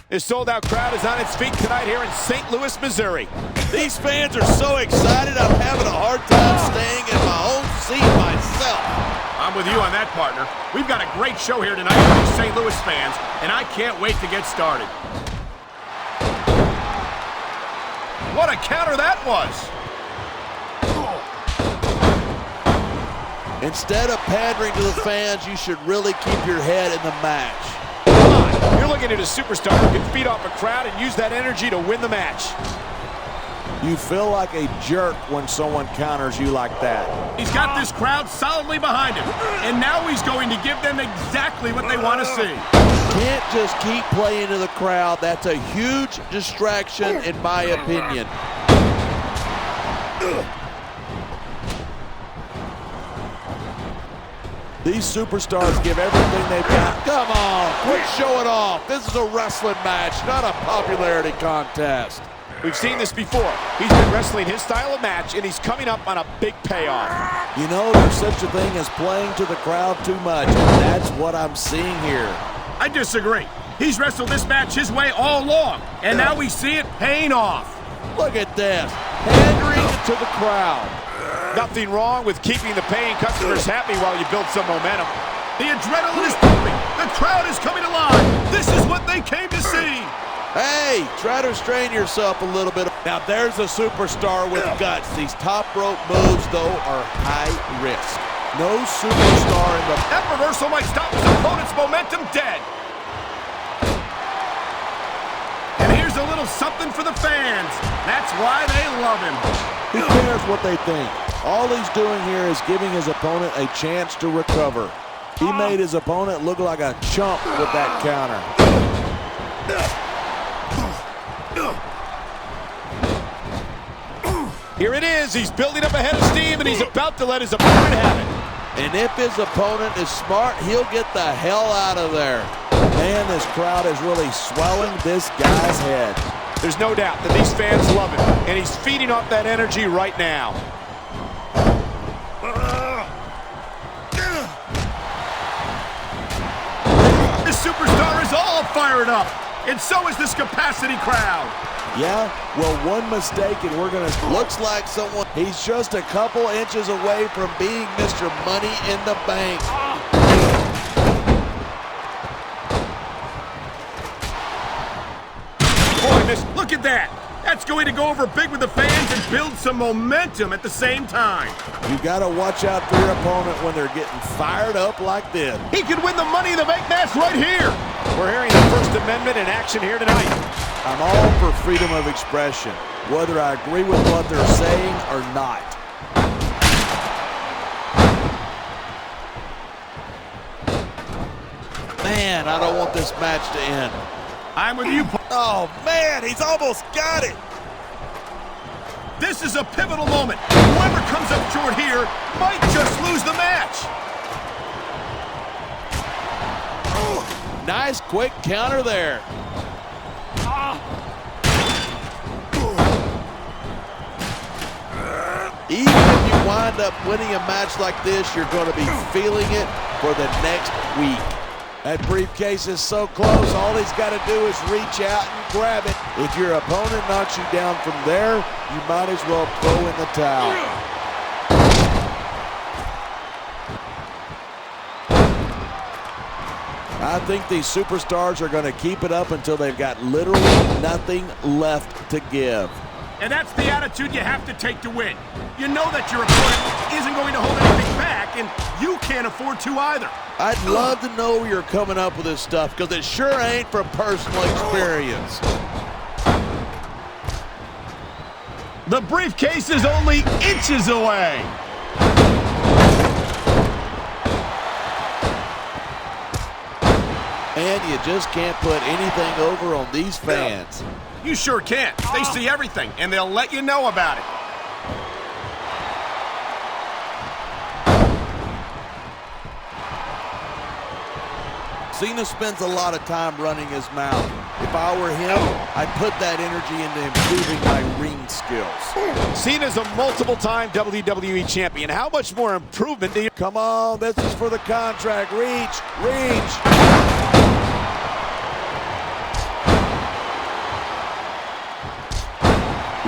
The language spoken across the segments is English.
This sold-out crowd is on its feet tonight here in St. Louis, Missouri. These fans are so excited, I'm having a hard time staying in my own seat myself. I'm with you on that, partner. We've got a great show here tonight for these St. Louis fans, and I can't wait to get started. What a counter that was! Instead of pandering to the fans, you should really keep your head in the match. Come on, you're looking at a superstar who can feed off a crowd and use that energy to win the match. You feel like a jerk when someone counters you like that. He's got this crowd solidly behind him, and now he's going to give them exactly what they want to see. Can't just keep playing to the crowd. That's a huge distraction, in my opinion. These superstars give everything they've got. Come on, quit showing off. This is a wrestling match, not a popularity contest. We've seen this before. He's been wrestling his style of match, and he's coming up on a big payoff. You know, there's such a thing as playing to the crowd too much, and that's what I'm seeing here. I disagree. He's wrestled this match his way all along, and now we see it paying off. Look at this, pandering to the crowd. Nothing wrong with keeping the paying customers happy while you build some momentum. The adrenaline is pumping. The crowd is coming alive. This is what they came to see. Hey, try to restrain yourself a little bit. Now there's a superstar with guts. These top rope moves, though, are high risk. No superstar in the... That reversal might stop his opponent's momentum dead. And here's a little something for the fans. That's why they love him. Who cares what they think? All he's doing here is giving his opponent a chance to recover. He made his opponent look like a chump with that counter. Here it is. He's building up a head of steam, and he's about to let his opponent have it. And if his opponent is smart, he'll get the hell out of there. Man, this crowd is really swelling this guy's head. There's no doubt that these fans love him, and he's feeding off that energy right now. This superstar is all fired up, and so is this capacity crowd. Yeah, well, one mistake and we're gonna... Looks like someone... He's just a couple inches away from being Mr. Money in the Bank. Boy, look at that. That's going to go over big with the fans and build some momentum at the same time. You gotta watch out for your opponent when they're getting fired up like this. He could win the Money in the Bank match right here. We're hearing the First Amendment in action here tonight. I'm all for freedom of expression, whether I agree with what they're saying or not. Man, I don't want this match to end. I'm with you. Oh, man, he's almost got it. This is a pivotal moment. Whoever comes up short here might just lose the match. Nice quick counter there. Even if you wind up winning a match like this, you're going to be feeling it for the next week. That briefcase is so close, all he's got to do is reach out and grab it. If your opponent knocks you down from there, you might as well throw in the towel. I think these superstars are going to keep it up until they've got literally nothing left to give. And that's the attitude you have to take to win. You know that your opponent isn't going to hold anything back, and you can't afford to either. I'd love to know where you're coming up with this stuff, because it sure ain't from personal experience. The briefcase is only inches away. And you just can't put anything over on these fans. You sure can't. They see everything, and they'll let you know about it. Cena spends a lot of time running his mouth. If I were him, I'd put that energy into improving my ring skills. Cena's a multiple-time WWE champion. How much more improvement do you... Come on, this is for the contract. Reach, reach.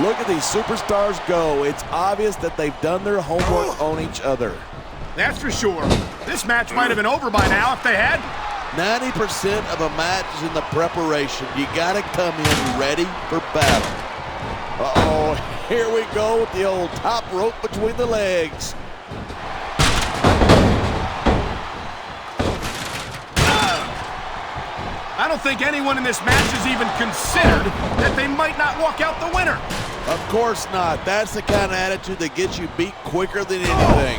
Look at these superstars go. It's obvious that they've done their homework on each other. That's for sure. This match might have been over by now if they had. 90% of a match is in the preparation. You got to come in ready for battle. Uh-oh, here we go with the old top rope between the legs. I don't think anyone in this match has even considered that they might not walk out the winner. Of course not. That's the kind of attitude that gets you beat quicker than anything.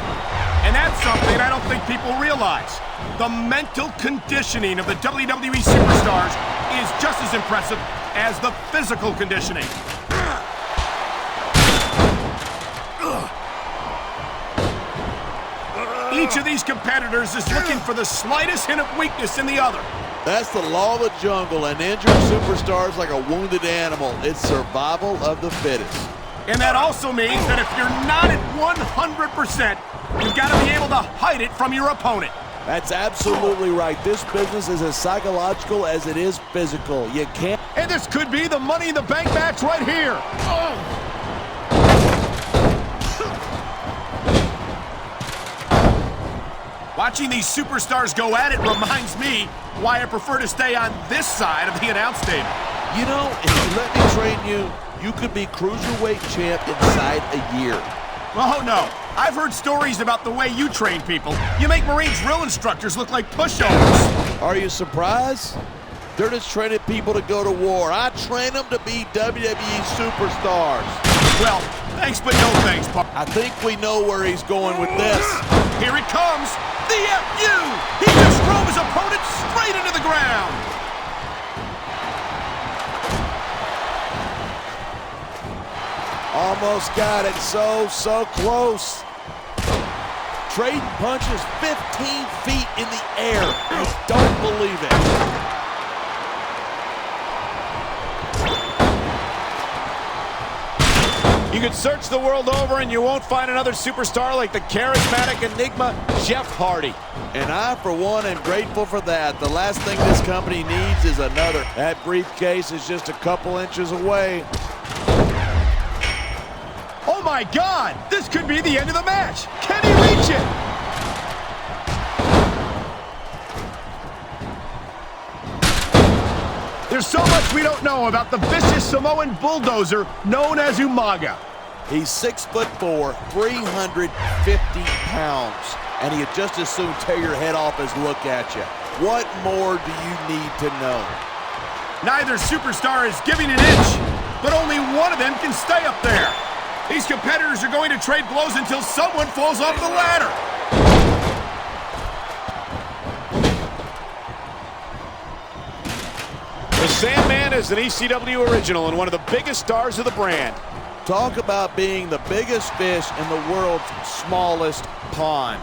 And that's something I don't think people realize. The mental conditioning of the WWE superstars is just as impressive as the physical conditioning. Each of these competitors is looking for the slightest hint of weakness in the other. That's the law of the jungle. An injured superstar is like a wounded animal. It's survival of the fittest. And that also means that if you're not at 100%, you've got to be able to hide it from your opponent. That's absolutely right. This business is as psychological as it is physical. You can't... And this could be the Money in the Bank match right here. Watching these superstars go at it reminds me why I prefer to stay on this side of the announce table. You know, if you let me train you, you could be cruiserweight champ inside a year. Oh, no. I've heard stories about the way you train people. You make Marine drill instructors look like pushovers. Are you surprised? They're just training people to go to war. I train them to be WWE superstars. Well, thanks but no thanks, Pop. I think we know where he's going with this. Here it comes. The FU! He just drove his opponent straight into the ground. Almost got it. So close. Trading punches 15 feet in the air. I don't believe it. You could search the world over and you won't find another superstar like the charismatic enigma, Jeff Hardy. And I, for one, am grateful for that. The last thing this company needs is another. That briefcase is just a couple inches away. Oh my God! This could be the end of the match! Can he reach it? There's so much we don't know about the vicious Samoan bulldozer known as Umaga. He's 6'4", 350 pounds, and he'd just as soon tear your head off as look at you. What more do you need to know? Neither superstar is giving an inch, but only one of them can stay up there. These competitors are going to trade blows until someone falls off the ladder. The Sandman is an ECW original and one of the biggest stars of the brand. Talk about being the biggest fish in the world's smallest pond.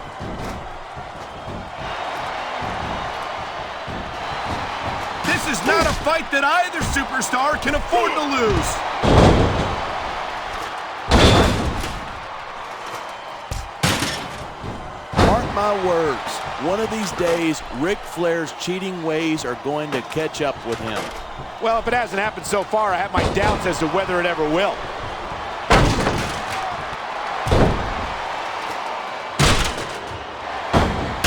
This is not a fight that either superstar can afford to lose. Mark my words, one of these days, Ric Flair's cheating ways are going to catch up with him. Well, if it hasn't happened so far, I have my doubts as to whether it ever will.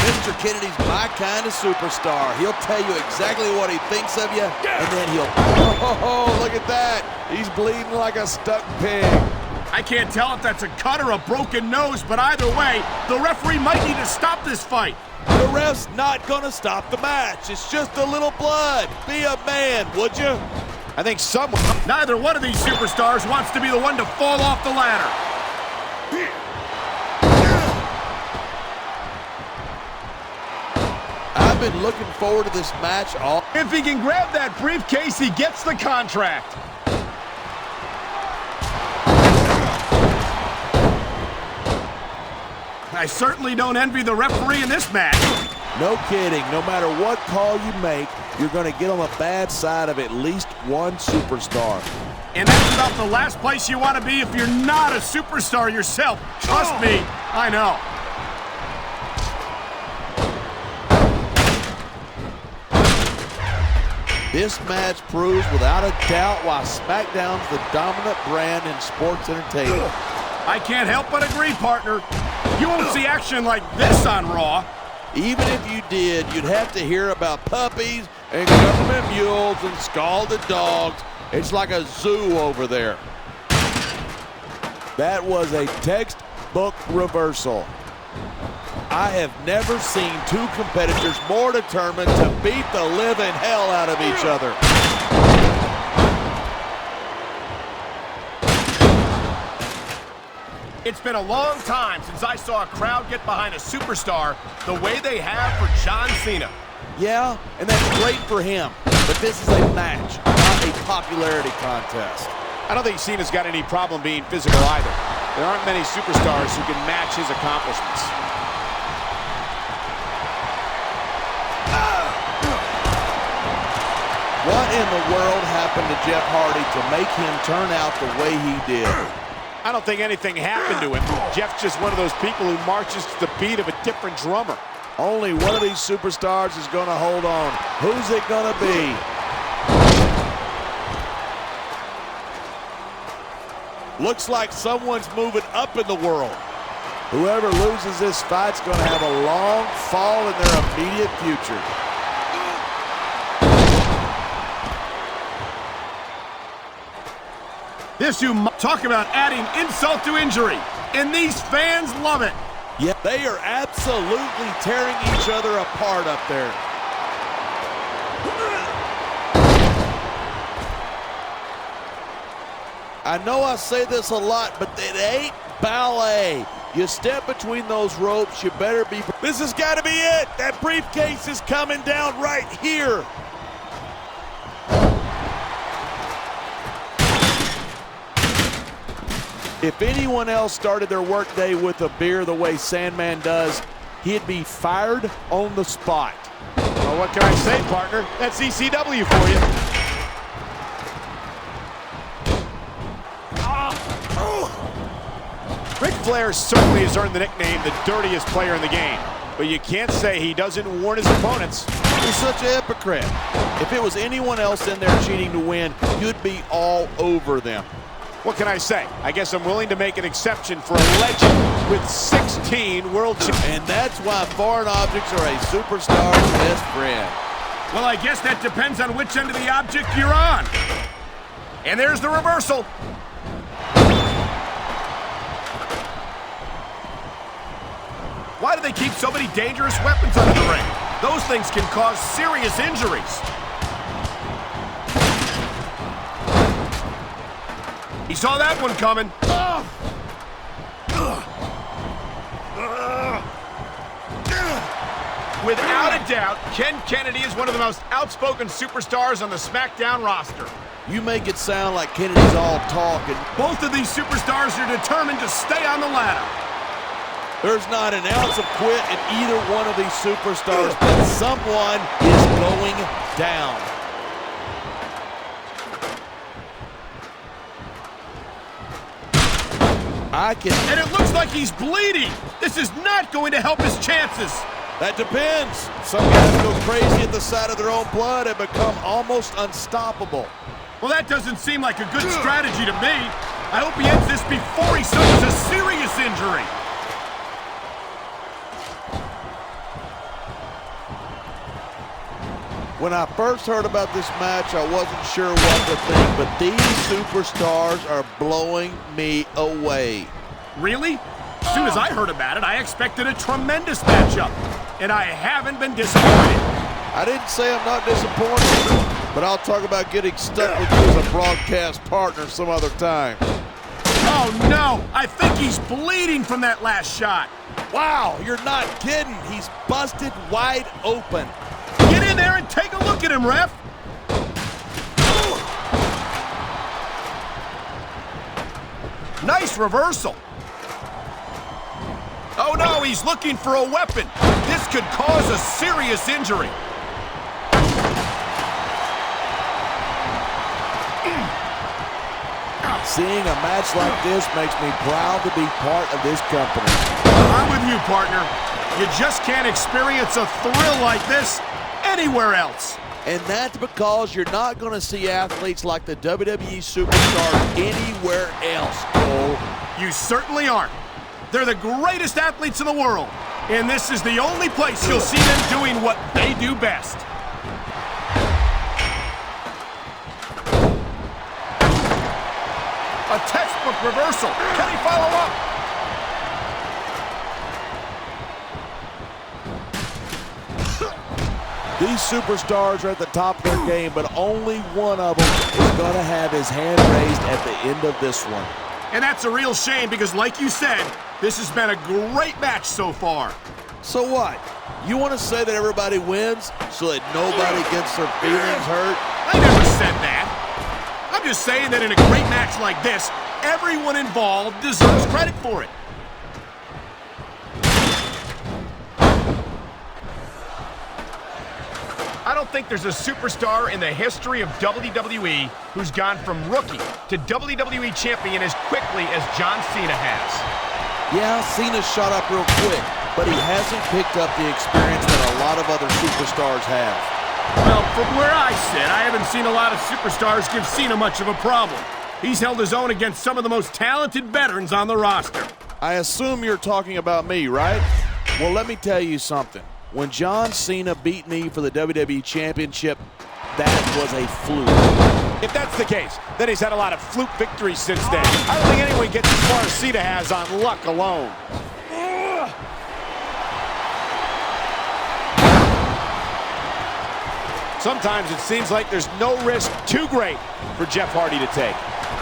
Mr. Kennedy's my kind of superstar. He'll tell you exactly what he thinks of you, and then he'll... Oh, look at that. He's bleeding like a stuck pig. I can't tell if that's a cut or a broken nose, but either way, the referee might need to stop this fight. The ref's not going to stop the match. It's just a little blood. Be a man, would you? I think someone... Neither one of these superstars wants to be the one to fall off the ladder. I've been looking forward to this match all... If he can grab that briefcase, he gets the contract. I certainly don't envy the referee in this match. No kidding. No matter what call you make, you're going to get on the bad side of at least one superstar. And that's about the last place you want to be if you're not a superstar yourself. Trust me, I know. This match proves without a doubt why SmackDown's the dominant brand in sports entertainment. I can't help but agree, partner. You won't see action like this on Raw. Even if you did, you'd have to hear about puppies and government mules and scalded dogs. It's like a zoo over there. That was a textbook reversal. I have never seen two competitors more determined to beat the living hell out of each other. It's been a long time since I saw a crowd get behind a superstar the way they have for John Cena. Yeah, and that's great for him, but this is a match, not a popularity contest. I don't think Cena's got any problem being physical either. There aren't many superstars who can match his accomplishments. What in the world happened to Jeff Hardy to make him turn out the way he did? I don't think anything happened to him. Jeff's just one of those people who marches to the beat of a different drummer. Only one of these superstars is going to hold on. Who's it going to be? Looks like someone's moving up in the world. Whoever loses this fight's going to have a long fall in their immediate future. Talk about adding insult to injury, and these fans love it. Yeah, they are absolutely tearing each other apart up there. I know I say this a lot, but it ain't ballet. You step between those ropes, you better be... This has got to be it. That briefcase is coming down right here. If anyone else started their workday with a beer the way Sandman does, he'd be fired on the spot. Well, what can I say, partner? That's ECW for you. Ric Flair certainly has earned the nickname the dirtiest player in the game, but you can't say he doesn't warn his opponents. He's such a hypocrite. If it was anyone else in there cheating to win, you'd be all over them. What can I say? I guess I'm willing to make an exception for a legend with 16 world championships. And that's why foreign objects are a superstar's best friend. Well, I guess that depends on which end of the object you're on. And there's the reversal. Why do they keep so many dangerous weapons under the ring? Those things can cause serious injuries. He saw that one coming. Without a doubt, Ken Kennedy is one of the most outspoken superstars on the SmackDown roster. You make it sound like Kennedy's all talk, and Both of these superstars are determined to stay on the ladder. there's not an ounce of quit in either one of these superstars, but someone is going down. And it looks like he's bleeding. This is not going to help his chances. That depends. Some guys go crazy at the sight of their own blood and become almost unstoppable. Well, that doesn't seem like a good strategy to me. I hope he ends this before he suffers a serious injury. When I first heard about this match, I wasn't sure what to think, but these superstars are blowing me away. Really? As soon as I heard about it, I expected a tremendous matchup, and I haven't been disappointed. I didn't say I'm not disappointed, but I'll talk about getting stuck with you as a broadcast partner some other time. Oh, no! I think he's bleeding from that last shot. Wow, you're not kidding. He's busted wide open. Get in there and take a look at him, ref. Nice reversal. Oh, no, he's looking for a weapon. This could cause a serious injury. Seeing a match like this makes me proud to be part of this company. I'm with you, partner. You just can't experience a thrill like this anywhere else. And that's because you're not going to see athletes like the WWE superstars anywhere else, Cole. You certainly aren't. They're the greatest athletes in the world, and this is the only place you'll see them doing what they do best. A textbook reversal. Can he follow up? These superstars are at the top of their game, but only one of them is going to have his hand raised at the end of this one. And that's a real shame because, like you said, this has been a great match so far. So what? You want to say that everybody wins so that nobody gets their feelings hurt? I never said that. I'm just saying that in a great match like this, everyone involved deserves credit for it. I don't think there's a superstar in the history of WWE who's gone from rookie to WWE champion as quickly as John Cena has. Yeah, Cena shot up real quick, but he hasn't picked up the experience that a lot of other superstars have. Well, from where I sit, I haven't seen a lot of superstars give Cena much of a problem. He's held his own against some of the most talented veterans on the roster. I assume you're talking about me, right? Well, let me tell you something. When John Cena beat me for the WWE Championship, that was a fluke. If that's the case, then he's had a lot of fluke victories since then. I don't think anyone gets as far as Cena has on luck alone. Sometimes it seems like there's no risk too great for Jeff Hardy to take.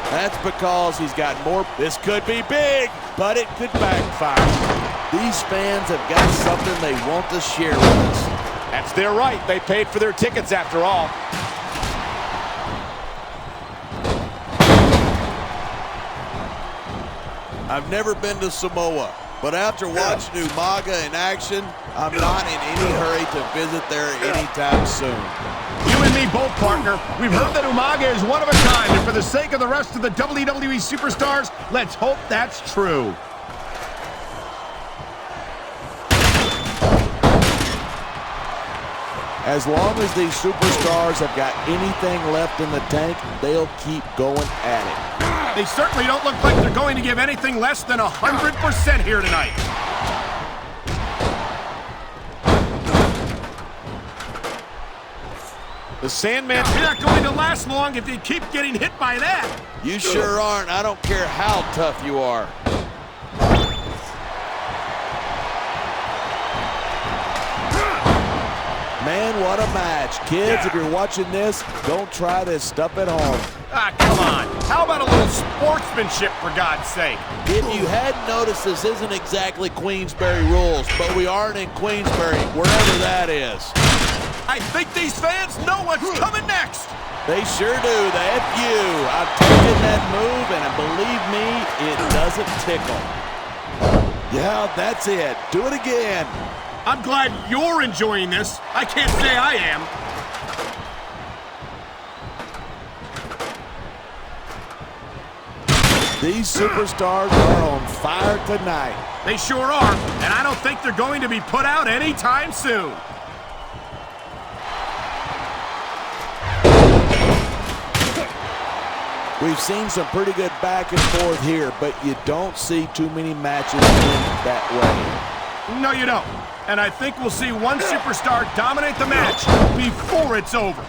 That's because he's got more. This could be big, but it could backfire. These fans have got something they want to share with us. That's their right. They paid for their tickets after all. I've never been to Samoa, but after watching Umaga in action, I'm not in any hurry to visit there anytime soon. You and me both, partner. We've heard that Umaga is one of a kind, and for the sake of the rest of the WWE superstars, let's hope that's true. As long as these superstars have got anything left in the tank, they'll keep going at it. They certainly don't look like they're going to give anything less than 100% here tonight. The Sandman. You're not going to last long if you keep getting hit by that. You sure aren't. I don't care how tough you are. Man, what a match. Kids, if you're watching this, don't try this stuff at home. Ah, come on. How about a little sportsmanship, for God's sake? If you hadn't noticed, this isn't exactly Queensberry rules, but we aren't in Queensberry, wherever that is. I think these fans know what's coming next. They sure do. The FU. I've taken that move, and believe me, it doesn't tickle. Yeah, that's it. Do it again. I'm glad you're enjoying this. I can't say I am. These superstars are on fire tonight. They sure are, and I don't think they're going to be put out anytime soon. We've seen some pretty good back and forth here, but you don't see too many matches end that way. No, you don't. And I think we'll see one superstar dominate the match before it's over.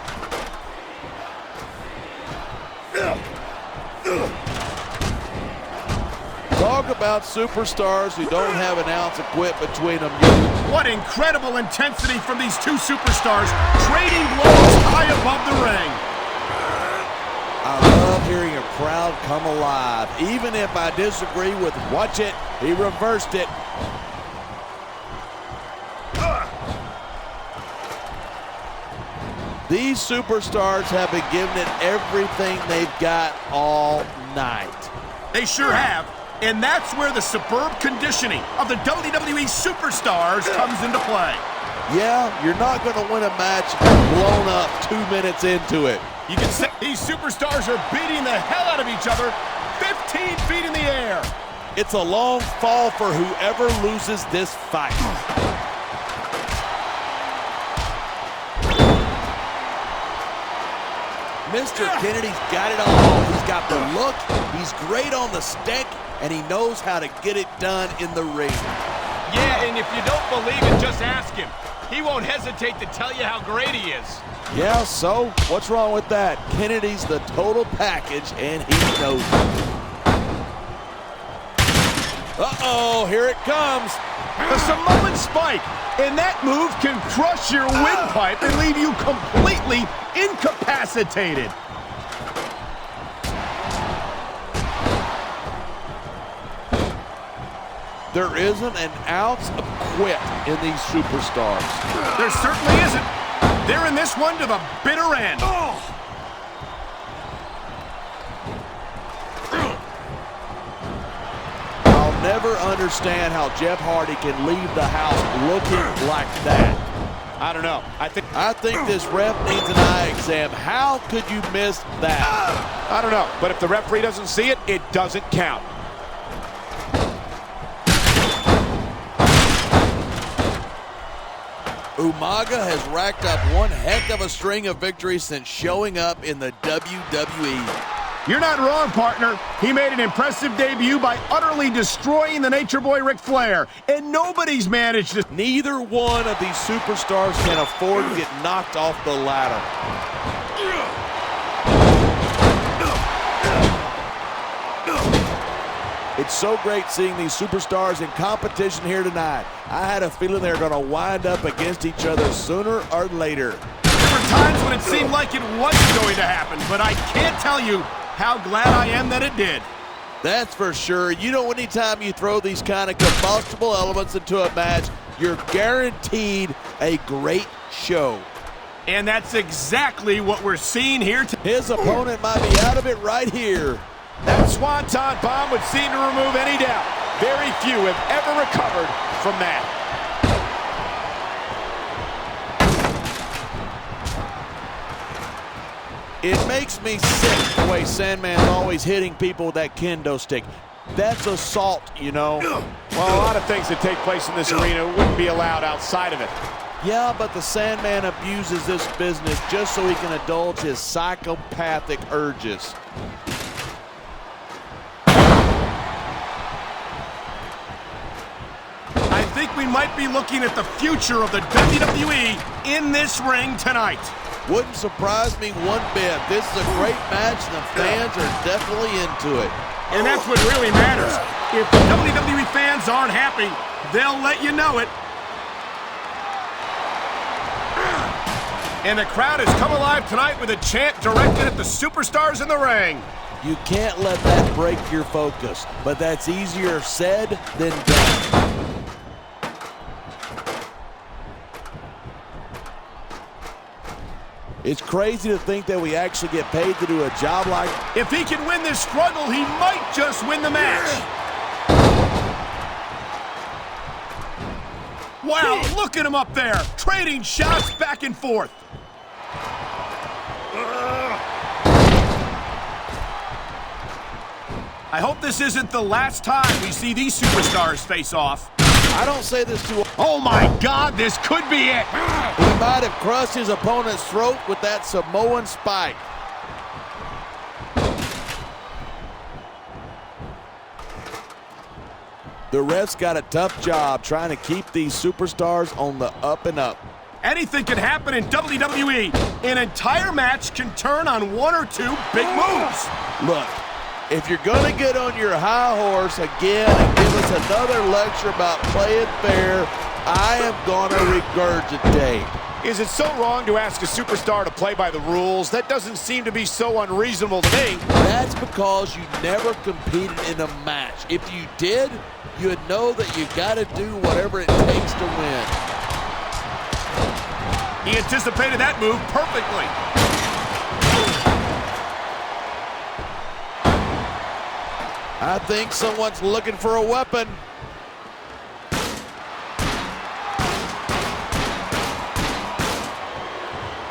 Talk about superstars who don't have an ounce of quit between them. What incredible intensity from these two superstars, trading blows high above the ring. I love hearing a crowd come alive. Even if I disagree with watch it, he reversed it. These superstars have been giving it everything they've got all night. They sure have. And that's where the superb conditioning of the WWE superstars comes into play. Yeah, you're not going to win a match blown up 2 minutes into it. You can say these superstars are beating the hell out of each other 15 feet in the air. It's a long fall for whoever loses this fight. Mr. Kennedy's got it all. He's got the look, he's great on the stick, and he knows how to get it done in the ring. Yeah, and if you don't believe it, just ask him. He won't hesitate to tell you how great he is. Yeah, so what's wrong with that? Kennedy's the total package, and he knows it. Uh-oh, here it comes. The Samoan spike, and that move can crush your windpipe and leave you completely incapacitated. There isn't an ounce of quit in these superstars. There certainly isn't. They're in this one to the bitter end. I'll never understand how Jeff Hardy can leave the house looking like that. I don't know. I think this ref needs an eye exam. How could you miss that? I don't know. But if the referee doesn't see it, it doesn't count. Umaga has racked up one heck of a string of victories since showing up in the WWE. You're not wrong, partner. He made an impressive debut by utterly destroying the Nature Boy Ric Flair, and nobody's managed to... Neither one of these superstars can afford to get knocked off the ladder. It's so great seeing these superstars in competition here tonight. I had a feeling they were going to wind up against each other sooner or later. There were times when it seemed like it wasn't going to happen, but I can't tell you how glad I am that it did. That's for sure. You know, anytime you throw these kind of combustible elements into a match, you're guaranteed a great show. And that's exactly what we're seeing here today. His opponent might be out of it right here. That Swanton bomb would seem to remove any doubt. Very few have ever recovered from that. It makes me sick the way Sandman's always hitting people with that kendo stick. That's assault, you know. Well, a lot of things that take place in this arena wouldn't be allowed outside of it. Yeah, but the Sandman abuses this business just so he can indulge his psychopathic urges. I think we might be looking at the future of the WWE in this ring tonight. Wouldn't surprise me one bit. This is a great match, and the fans are definitely into it. And that's what really matters. If the WWE fans aren't happy, they'll let you know it. And the crowd has come alive tonight with a chant directed at the superstars in the ring. You can't let that break your focus, but that's easier said than done. It's crazy to think that we actually get paid to do a job like... If he can win this struggle, he might just win the match. Wow, look at him up there, trading shots back and forth. I hope this isn't the last time we see these superstars face off. I don't say this too... Oh my God, this could be it. He might have crushed his opponent's throat with that Samoan spike. The ref's got a tough job trying to keep these superstars on the up and up. Anything can happen in WWE. An entire match can turn on one or two big moves. Look, if you're going to get on your high horse again and give us another lecture about playing fair, I am going to regurgitate. Is it so wrong to ask a superstar to play by the rules? That doesn't seem to be so unreasonable to me. That's because you never competed in a match. If you did, you'd know that you got to do whatever it takes to win. He anticipated that move perfectly. I think someone's looking for a weapon.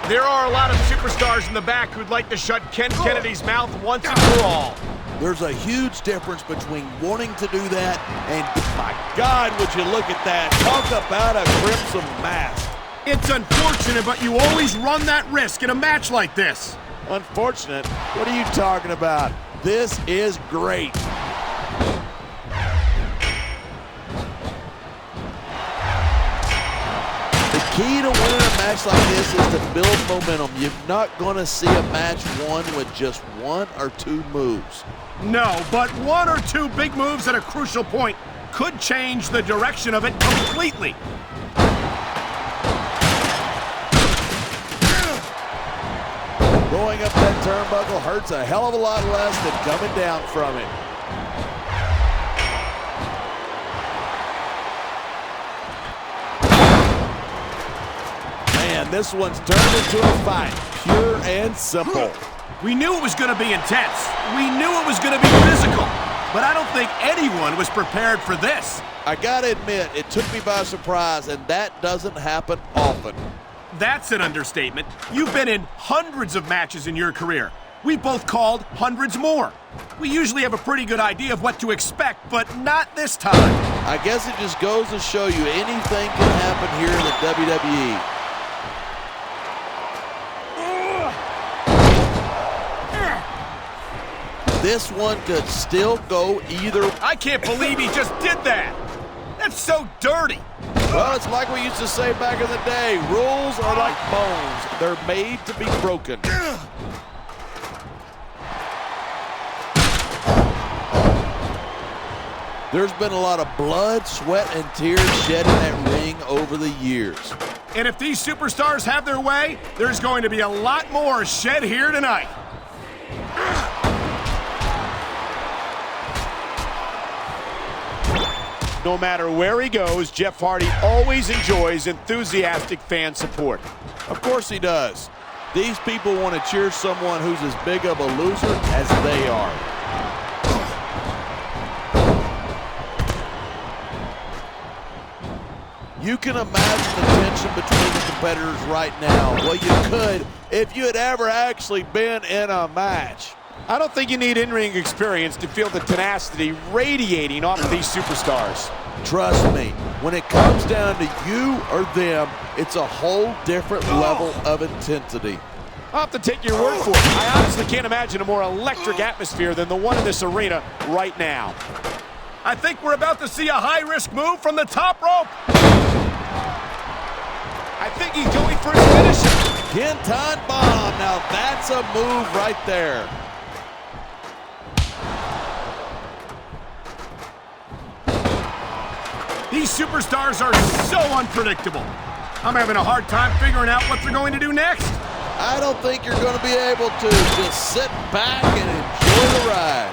There are a lot of superstars in the back who'd like to shut Ken Kennedy's mouth once and for all. There's a huge difference between wanting to do that and, my God, would you look at that. Talk about a crimson mask. It's unfortunate, but you always run that risk in a match like this. Unfortunate? What are you talking about? This is great. The key to winning a match like this is to build momentum. You're not going to see a match won with just one or two moves. No, but one or two big moves at a crucial point could change the direction of it completely. Going up that turnbuckle hurts a hell of a lot less than coming down from it. Man, this one's turned into a fight, pure and simple. We knew it was going to be intense. We knew it was going to be physical. But I don't think anyone was prepared for this. I gotta admit, it took me by surprise, and that doesn't happen often. That's an understatement. You've been in hundreds of matches in your career. We both called hundreds more. We usually have a pretty good idea of what to expect, but not this time. I guess it just goes to show you anything can happen here in the WWE. This one could still go either. I can't believe he just did that. That's so dirty. Well, it's like we used to say back in the day, rules are like bones. They're made to be broken. There's been a lot of blood, sweat, and tears shed in that ring over the years. And if these superstars have their way, there's going to be a lot more shed here tonight. No matter where he goes, Jeff Hardy always enjoys enthusiastic fan support. Of course he does. These people want to cheer someone who's as big of a loser as they are. You can imagine the tension between the competitors right now. Well, you could if you had ever actually been in a match. I don't think you need in-ring experience to feel the tenacity radiating off of these superstars. Trust me, when it comes down to you or them, it's a whole different level of intensity. I'll have to take your word for it. I honestly can't imagine a more electric atmosphere than the one in this arena right now. I think we're about to see a high-risk move from the top rope. I think he's going for his finisher. Kenton bomb. Now that's a move right there. These superstars are so unpredictable. I'm having a hard time figuring out what they're going to do next. I don't think you're going to be able to just sit back and enjoy the ride.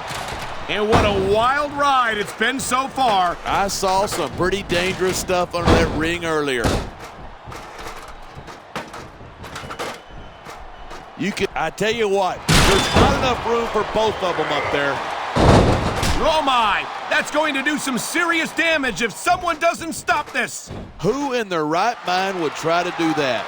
And what a wild ride it's been so far. I saw some pretty dangerous stuff under that ring earlier. I tell you what, there's not enough room for both of them up there. Oh my, that's going to do some serious damage if someone doesn't stop this. Who in their right mind would try to do that?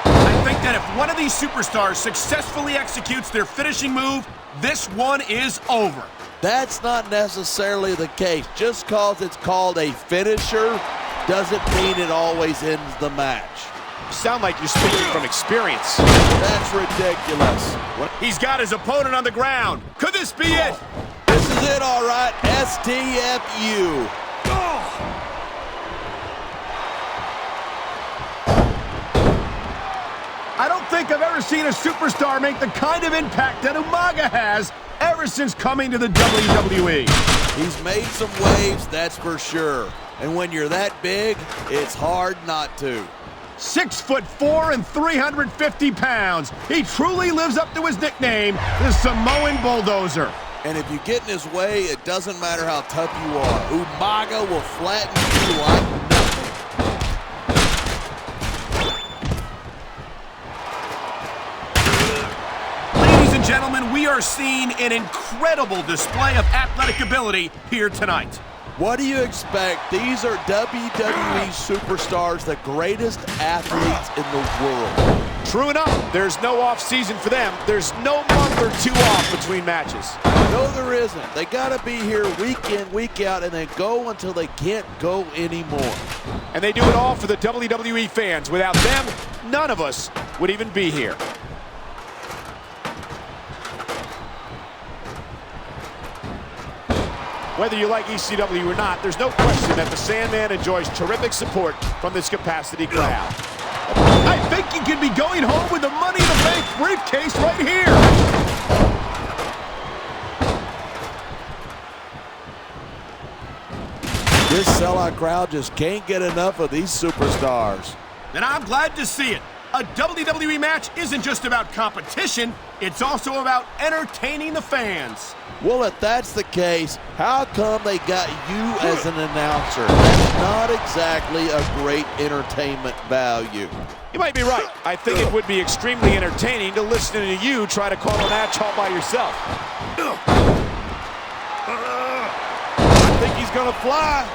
I think that if one of these superstars successfully executes their finishing move, this one is over. That's not necessarily the case. Just because it's called a finisher doesn't mean it always ends the match. You sound like you're speaking from experience. That's ridiculous. He's got his opponent on the ground. Could this be it? This is it, all right. STFU. I don't think I've ever seen a superstar make the kind of impact that Umaga has ever since coming to the WWE. He's made some waves, that's for sure. And when you're that big, it's hard not to. 6'4" and 350 pounds. He truly lives up to his nickname, the Samoan Bulldozer. And if you get in his way, it doesn't matter how tough you are. Umaga will flatten you like nothing. Ladies and gentlemen, we are seeing an incredible display of athletic ability here tonight. What do you expect? These are WWE superstars, the greatest athletes in the world. True enough, there's no off season for them. There's no month or two off between matches. No, there isn't. They got to be here week in, week out, and then go until they can't go anymore. And they do it all for the WWE fans. Without them, none of us would even be here. Whether you like ECW or not, there's no question that the Sandman enjoys terrific support from this capacity crowd. I think he could be going home with the Money in the Bank briefcase right here. This sellout crowd just can't get enough of these superstars. And I'm glad to see it. A WWE match isn't just about competition, it's also about entertaining the fans. Well, if that's the case, how come they got you as an announcer? That's not exactly a great entertainment value. You might be right. I think it would be extremely entertaining to listen to you try to call a match all by yourself. I think he's gonna fly.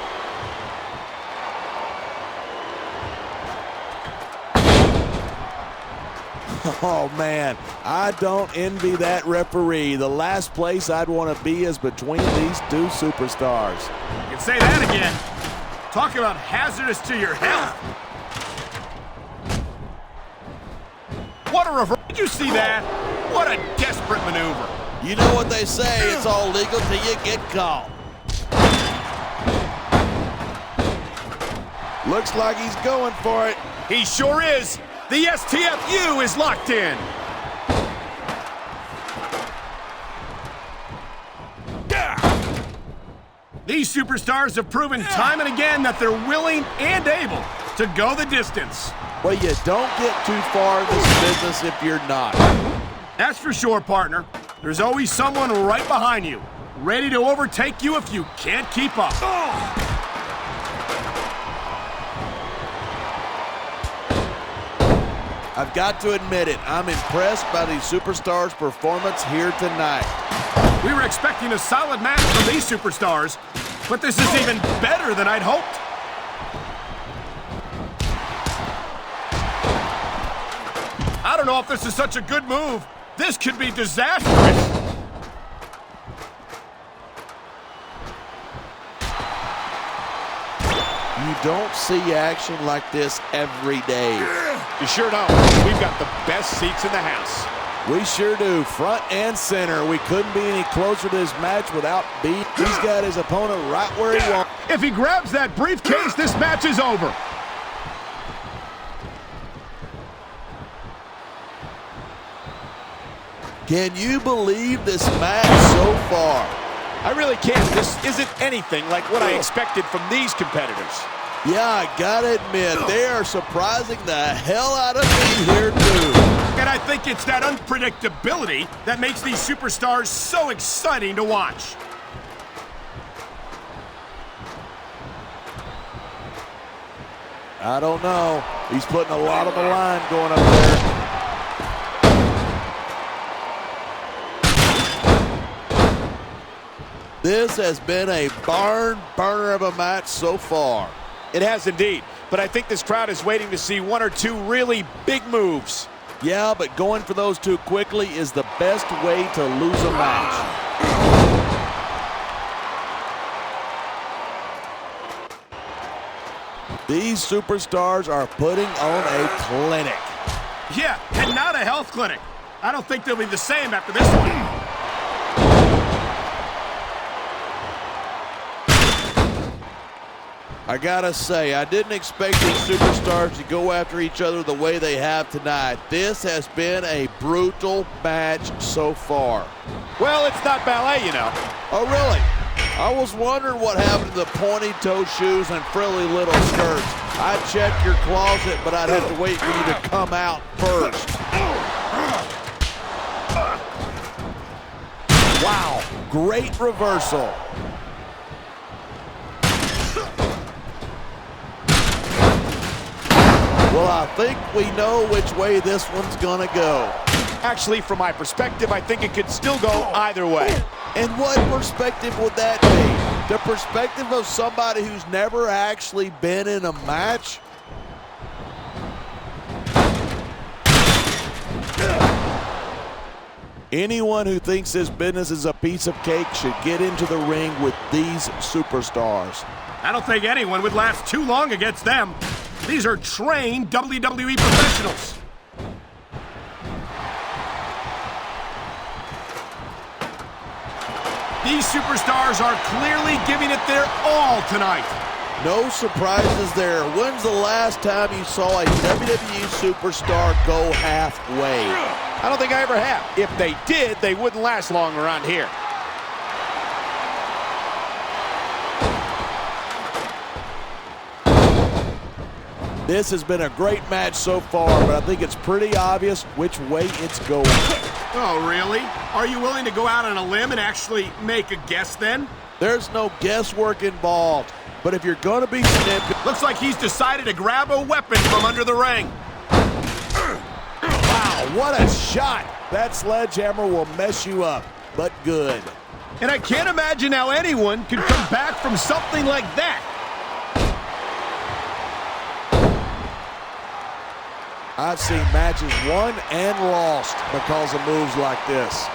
Oh, man, I don't envy that referee. The last place I'd want to be is between these two superstars. You can say that again. Talk about hazardous to your health. What a reverse. Did you see that? What a desperate maneuver. You know what they say, it's all legal till you get caught. Looks like he's going for it. He sure is. The STFU is locked in. These superstars have proven time and again that they're willing and able to go the distance. Well, you don't get too far in this business if you're not. That's for sure, partner. There's always someone right behind you, ready to overtake you if you can't keep up. I've got to admit it, I'm impressed by these superstars' performance here tonight. We were expecting a solid match from these superstars, but this is even better than I'd hoped. I don't know if this is such a good move. This could be disastrous. You don't see action like this every day. You sure don't. We've got the best seats in the house. We sure do, front and center. We couldn't be any closer to this match without beat. He's got his opponent right where he wants. If he grabs that briefcase, this match is over. Can you believe this match so far? I really can't. This isn't anything like what I expected from these competitors. Yeah, I gotta admit, they are surprising the hell out of me here too. And I think it's that unpredictability that makes these superstars so exciting to watch. I don't know. He's putting a lot on the line going up there. This has been a barn burner of a match so far. It has indeed, but I think this crowd is waiting to see one or two really big moves. Yeah, but going for those too quickly is the best way to lose a match. These superstars are putting on a clinic. Yeah, and not a health clinic. I don't think they'll be the same after this one. I gotta say, I didn't expect these superstars to go after each other the way they have tonight. This has been a brutal match so far. Well, it's not ballet, you know. Oh, really? I was wondering what happened to the pointy-toe shoes and frilly little skirts. I'd check your closet, but I'd have to wait for you to come out first. Wow, great reversal. Well, I think we know which way this one's gonna go. Actually, from my perspective, I think it could still go either way. And what perspective would that be? The perspective of somebody who's never actually been in a match? Anyone who thinks this business is a piece of cake should get into the ring with these superstars. I don't think anyone would last too long against them. These are trained WWE professionals. These superstars are clearly giving it their all tonight. No surprises there. When's the last time you saw a WWE superstar go halfway? I don't think I ever have. If they did, they wouldn't last long around here. This has been a great match so far, but I think it's pretty obvious which way it's going. Oh, really? Are you willing to go out on a limb and actually make a guess then? There's no guesswork involved. But if you're going to be snipped, Looks like he's decided to grab a weapon from under the ring. wow, what a shot. That sledgehammer will mess you up, but good. And I can't imagine how anyone could come back from something like that. I've seen matches won and lost because of moves like this.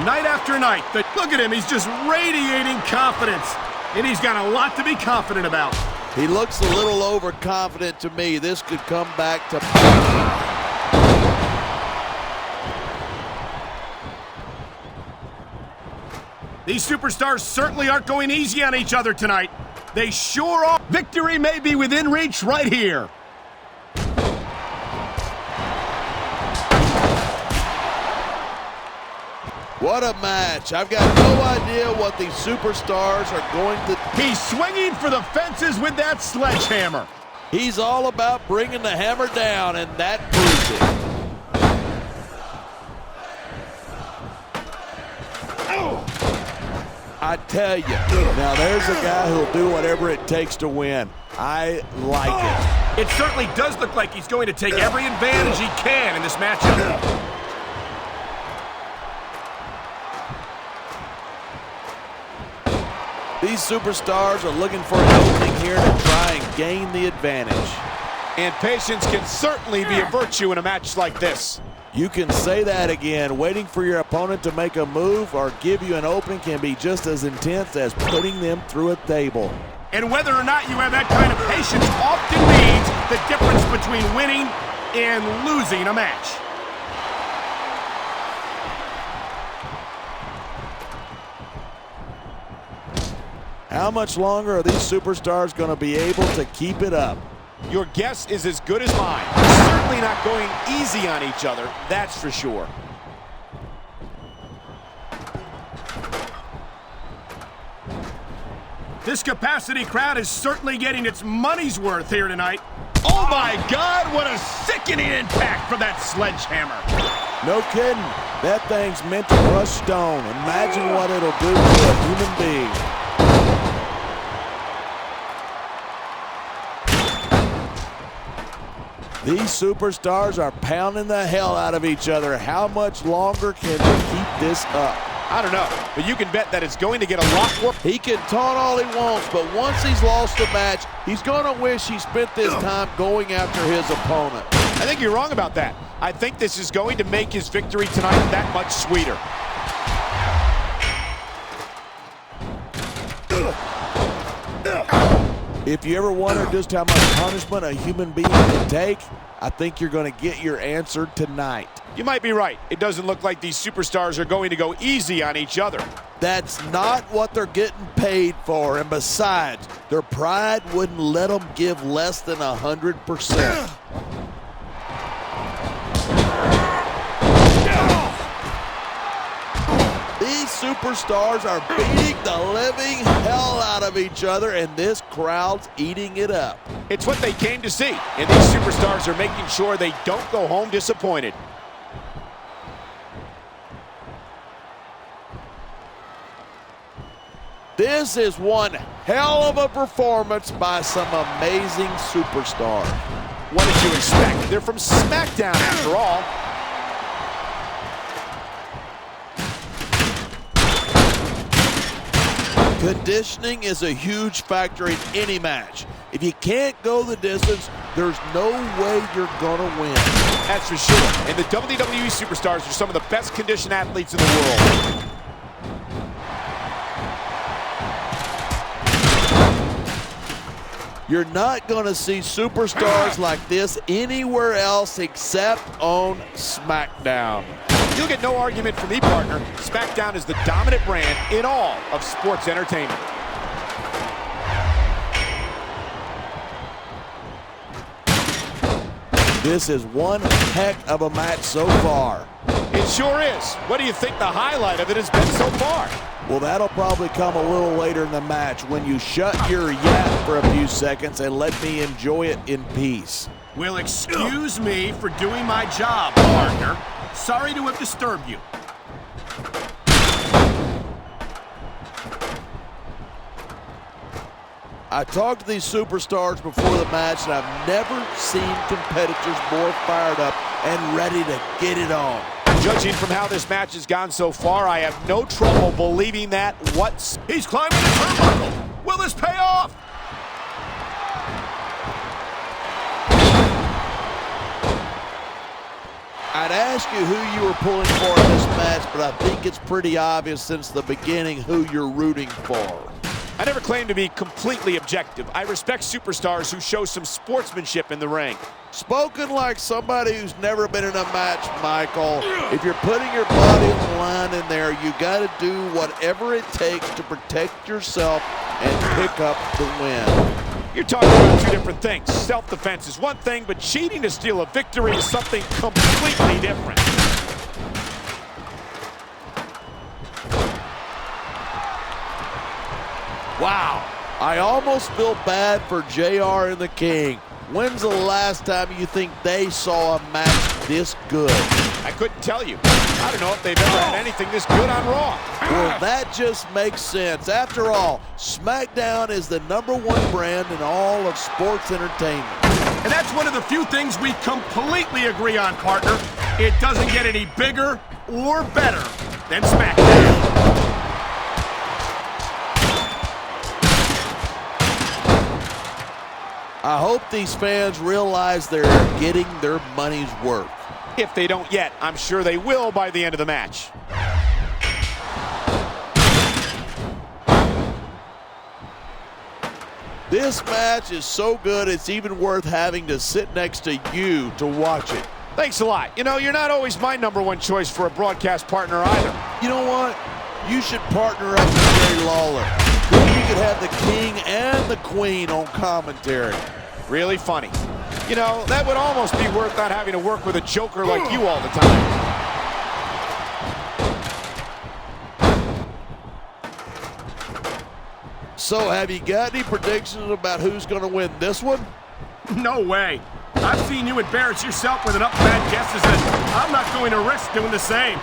Night after night, look at him, he's just radiating confidence. And he's got a lot to be confident about. He looks a little overconfident to me. This could come back to... These superstars certainly aren't going easy on each other tonight. They sure are. Victory may be within reach right here. What a match. I've got no idea what these superstars are going to... He's swinging for the fences with that sledgehammer. He's all about bringing the hammer down, and that proves it. I tell you, now there's a guy who'll do whatever it takes to win. I like it. It certainly does look like he's going to take every advantage he can in this matchup. These superstars are looking for an opening here to try and gain the advantage. And patience can certainly be a virtue in a match like this. You can say that again. Waiting for your opponent to make a move or give you an opening can be just as intense as putting them through a table. And whether or not you have that kind of patience often means the difference between winning and losing a match. How much longer are these superstars going to be able to keep it up? Your guess is as good as mine. Certainly not going easy on each other, that's for sure. This capacity crowd is certainly getting its money's worth here tonight. Oh my God, what a sickening impact from that sledgehammer. No kidding. That thing's meant to crush stone. Imagine what it'll do to a human being. These superstars are pounding the hell out of each other. How much longer can they keep this up? I don't know, but you can bet that it's going to get a lot more. He can taunt all he wants, but once he's lost a match, he's going to wish he spent this time going after his opponent. I think you're wrong about that. I think this is going to make his victory tonight that much sweeter. If you ever wonder just how much punishment a human being can take, I think you're going to get your answer tonight. You might be right. It doesn't look like these superstars are going to go easy on each other. That's not what they're getting paid for, and besides, their pride wouldn't let them give less than 100%. These superstars are beating the living hell out of each other, and this crowd's eating it up. It's what they came to see, and these superstars are making sure they don't go home disappointed. This is one hell of a performance by some amazing superstars. What did you expect? They're from SmackDown after all. Conditioning is a huge factor in any match. If you can't go the distance, there's no way you're gonna win. That's for sure. And the WWE superstars are some of the best conditioned athletes in the world. You're not gonna see superstars like this anywhere else except on SmackDown. You'll get no argument from me, partner. SmackDown is the dominant brand in all of sports entertainment. This is one heck of a match so far. It sure is. What do you think the highlight of it has been so far? Well, that'll probably come a little later in the match when you shut your yap for a few seconds and let me enjoy it in peace. Well, excuse me for doing my job, partner. Sorry to have disturbed you. I talked to these superstars before the match, and I've never seen competitors more fired up and ready to get it on. Judging from how this match has gone so far, I have no trouble believing that He's climbing the turnbuckle. Will this pay off? I'd ask you who you were pulling for in this match, but I think it's pretty obvious since the beginning who you're rooting for. I never claim to be completely objective. I respect superstars who show some sportsmanship in the ring. Spoken like somebody who's never been in a match, Michael. If you're putting your body on the line in there, you got to do whatever it takes to protect yourself and pick up the win. You're talking about two different things. Self-defense is one thing, but cheating to steal a victory is something completely different. Wow, I almost feel bad for JR and the King. When's the last time you think they saw a match this good? I couldn't tell you. I don't know if they've ever had anything this good on Raw. Well, that just makes sense. After all, SmackDown is the #1 brand in all of sports entertainment. And that's one of the few things we completely agree on, partner. It doesn't get any bigger or better than SmackDown. I hope these fans realize they're getting their money's worth. If they don't yet, I'm sure they will by the end of the match. This match is so good, it's even worth having to sit next to you to watch it. Thanks a lot. You know, you're not always my #1 choice for a broadcast partner either. You know what? You should partner up with Jerry Lawler. Then you could have the King and the Queen on commentary. Really funny. You know, that would almost be worth not having to work with a joker like you all the time. So, have you got any predictions about who's going to win this one? No way. I've seen you embarrass yourself with enough bad guesses that I'm not going to risk doing the same.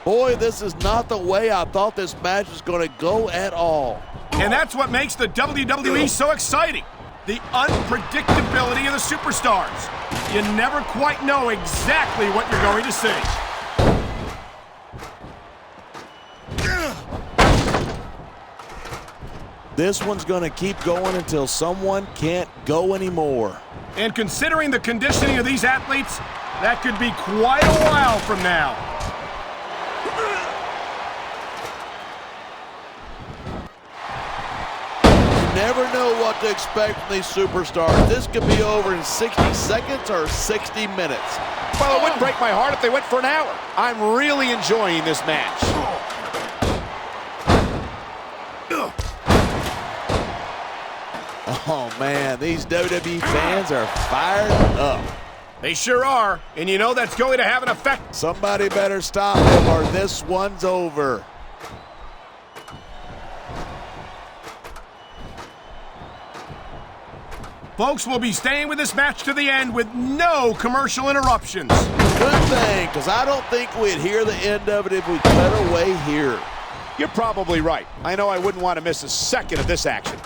Boy, this is not the way I thought this match was going to go at all. And that's what makes the WWE so exciting. The unpredictability of the superstars. You never quite know exactly what you're going to see. This one's going to keep going until someone can't go anymore. And considering the conditioning of these athletes, that could be quite a while from now. Never know what to expect from these superstars. This could be over in 60 seconds or 60 minutes. Well, it wouldn't break my heart if they went for an hour. I'm really enjoying this match. Oh, man, these WWE fans are fired up. They sure are, and you know that's going to have an effect. Somebody better stop them or this one's over. Folks, we'll be staying with this match to the end with no commercial interruptions. Good thing, because I don't think we'd hear the end of it if we cut away here. You're probably right. I know I wouldn't want to miss a second of this action.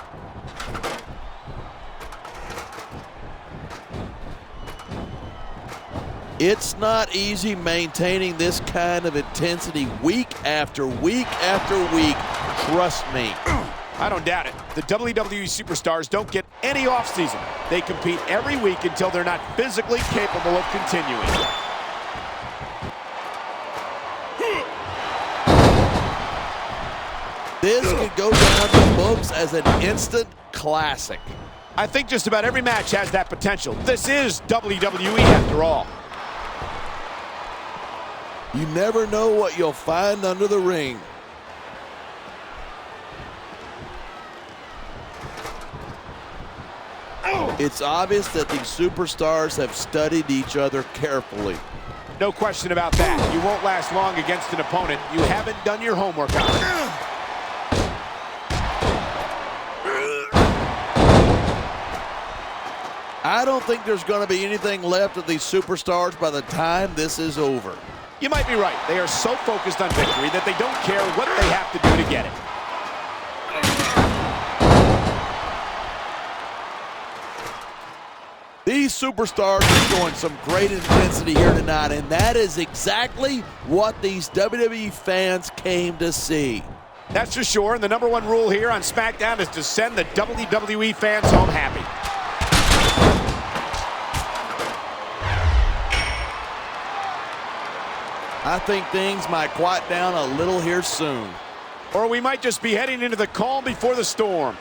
It's not easy maintaining this kind of intensity week after week after week. Trust me. I don't doubt it. The WWE superstars don't get any offseason. They compete every week until they're not physically capable of continuing. This could go down the books as an instant classic. I think just about every match has that potential. This is WWE after all. You never know what you'll find under the ring. It's obvious that these superstars have studied each other carefully. No question about that. You won't last long against an opponent you haven't done your homework on. I don't think there's going to be anything left of these superstars by the time this is over. You might be right. They are so focused on victory that they don't care what they have to do to get it. These superstars are showing some great intensity here tonight, and that is exactly what these WWE fans came to see. That's for sure, and the #1 rule here on SmackDown is to send the WWE fans home happy. I think things might quiet down a little here soon. Or we might just be heading into the calm before the storm.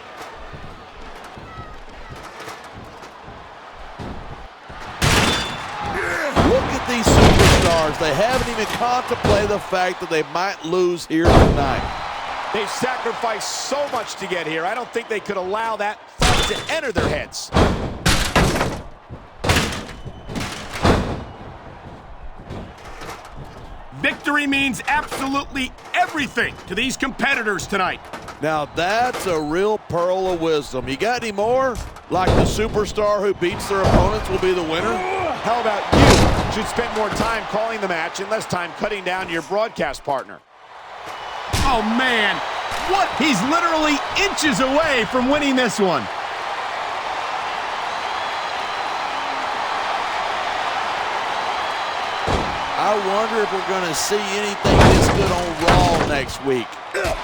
Look at these superstars. They haven't even contemplated the fact that they might lose here tonight. They've sacrificed so much to get here. I don't think they could allow that thought to enter their heads. Victory means absolutely everything to these competitors tonight. Now that's a real pearl of wisdom. You got any more? Like the superstar who beats their opponents will be the winner? How about you should spend more time calling the match and less time cutting down your broadcast partner? Oh, man. What? He's literally inches away from winning this one. I wonder if we're going to see anything this good on Raw next week.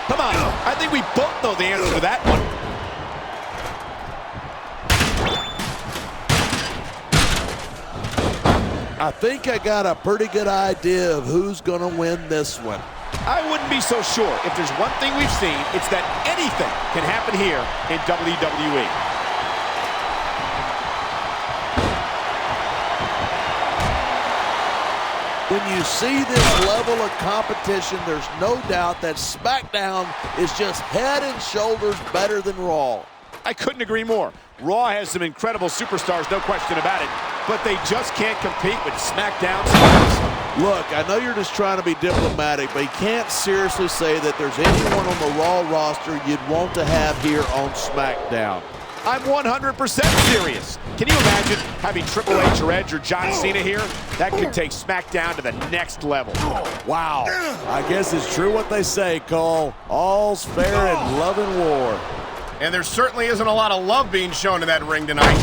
Come on. I think we both know the answer to that one. I think I got a pretty good idea of who's going to win this one. I wouldn't be so sure. If there's one thing we've seen, it's that anything can happen here in WWE. When you see this level of competition, there's no doubt that SmackDown is just head and shoulders better than Raw. I couldn't agree more. Raw has some incredible superstars, no question about it, but they just can't compete with SmackDown's stars. Look, I know you're just trying to be diplomatic, but you can't seriously say that there's anyone on the Raw roster you'd want to have here on SmackDown. I'm 100% serious. Can you imagine having Triple H or Edge or John Cena here? That could take SmackDown to the next level. Wow. I guess it's true what they say, Cole. All's fair in love and war. And there certainly isn't a lot of love being shown in that ring tonight.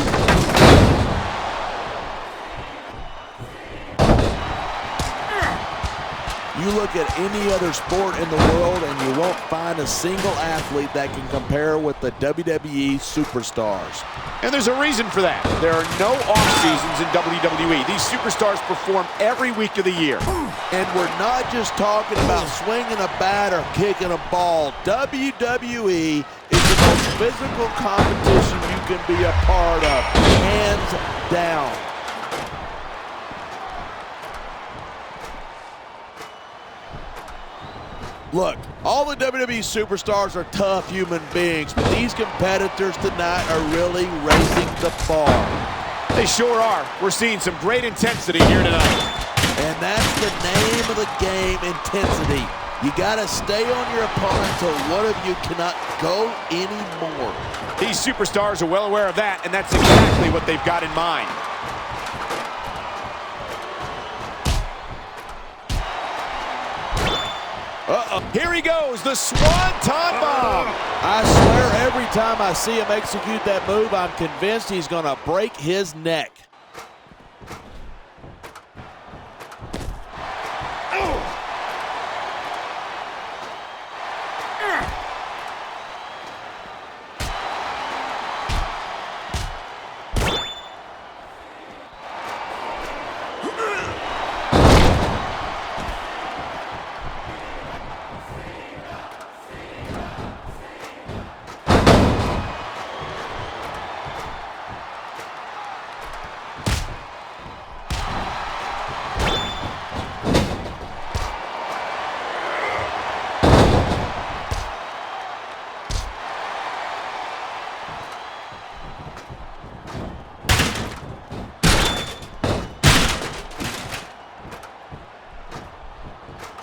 You look at any other sport in the world and you won't find a single athlete that can compare with the WWE superstars. And there's a reason for that. There are no off-seasons in WWE. These superstars perform every week of the year. And we're not just talking about swinging a bat or kicking a ball. WWE is the most physical competition you can be a part of, hands down. Look, all the WWE superstars are tough human beings, but these competitors tonight are really raising the bar. They sure are. We're seeing some great intensity here tonight. And that's the name of the game, intensity. You got to stay on your opponent till one of you cannot go anymore. These superstars are well aware of that, and that's exactly what they've got in mind. Uh-oh. Here he goes, the Swanton Bomb. I swear every time I see him execute that move, I'm convinced he's going to break his neck.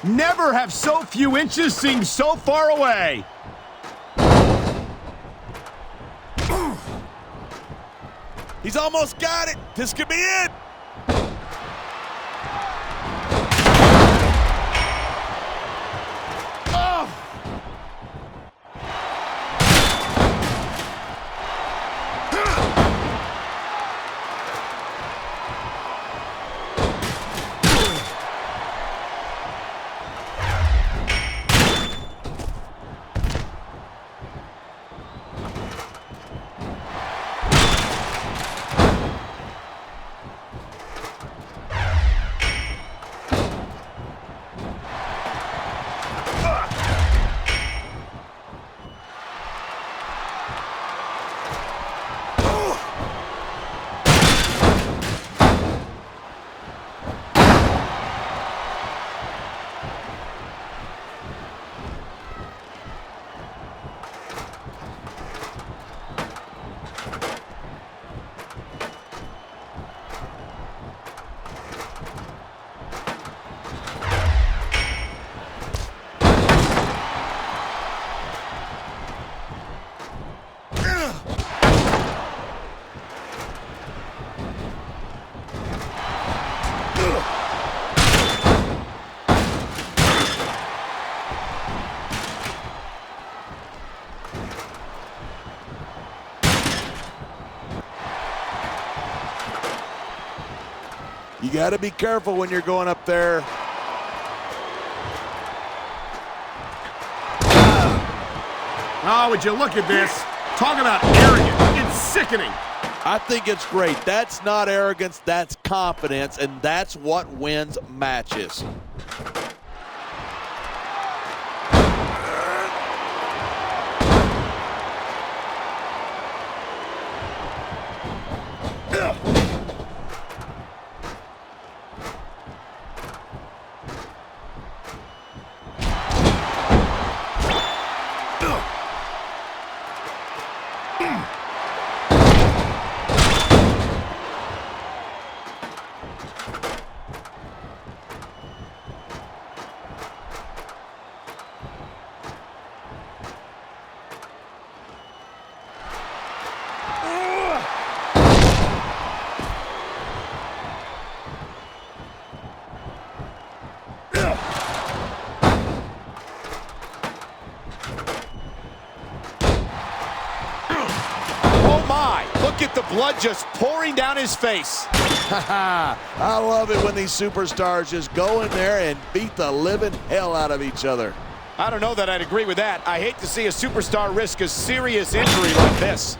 Never have so few inches seemed so far away. He's almost got it. This could be it. You got to be careful when you're going up there. Oh, would you look at this? Talk about arrogant. It's sickening. I think it's great. That's not arrogance, that's confidence, and that's what wins matches. Look at the blood just pouring down his face. I love it when these superstars just go in there and beat the living hell out of each other. I don't know that I'd agree with that. I hate to see a superstar risk a serious injury like this.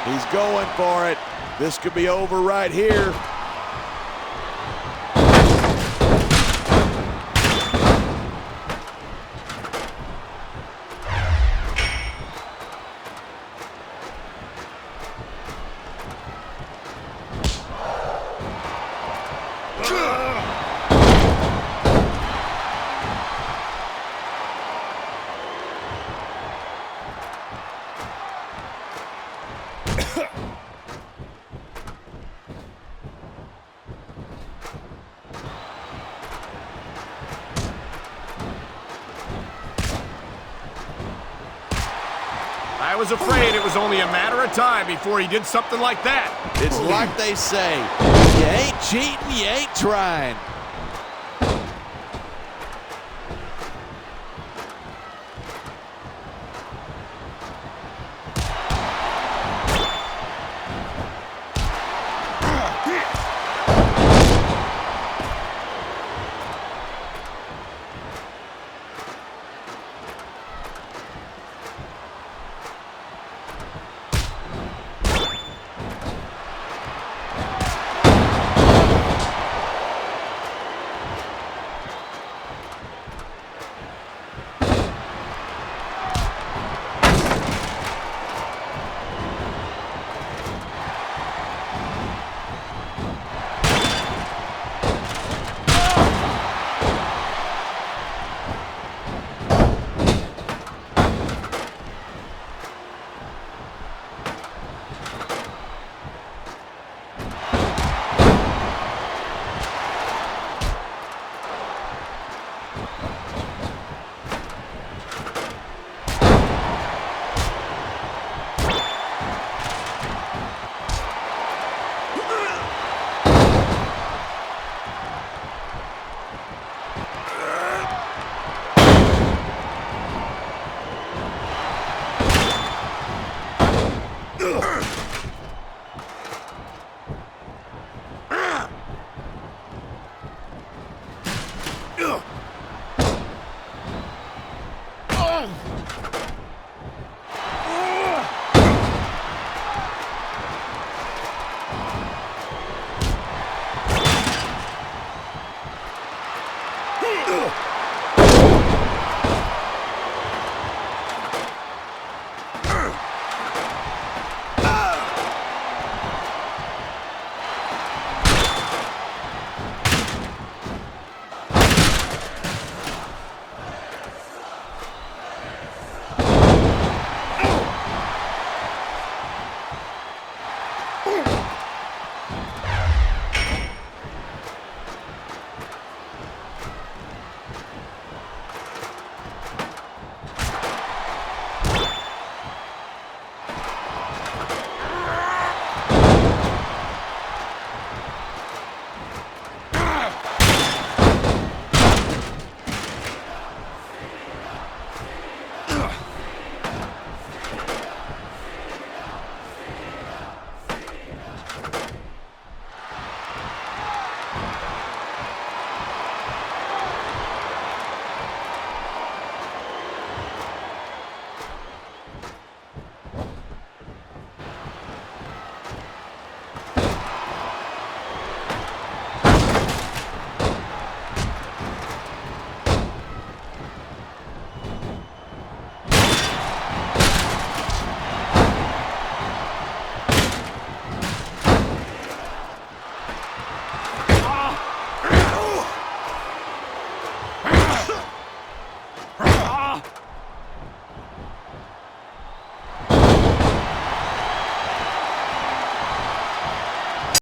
He's going for it. This could be over right here. I was afraid it was only a matter of time before he did something like that. It's like they say, you ain't cheating, you ain't trying.